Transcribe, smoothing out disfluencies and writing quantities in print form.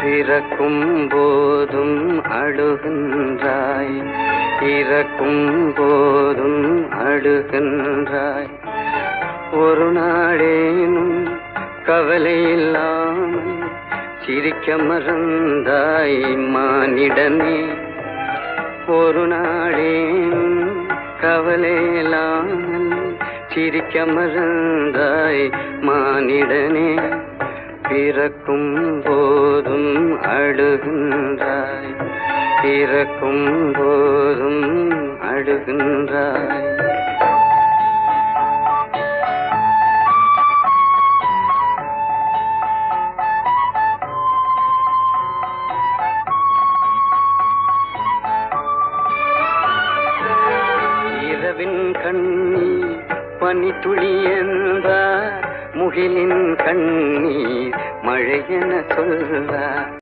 பிறக்கும் போதும் அழுகின்றாய், இறக்கும் போதும் அழுகின்றாய். ஒரு நாளேனும் கவலை இல்லாமல் சிரிக்க மறந்தாய் மானிடனே. ஒரு நாளேனும் கவலை இல்லாமல் சிரிக்க மறந்தாய் மானிடனே. பிறக்கும் போதும் அழுகின்றாய், இறக்கும் போதும் அழுகின்றாய். இரவின் கண்ணீர் பனித்துளி என்பார், முகிலின் கண்ணீர் மழையென சொல்வார்.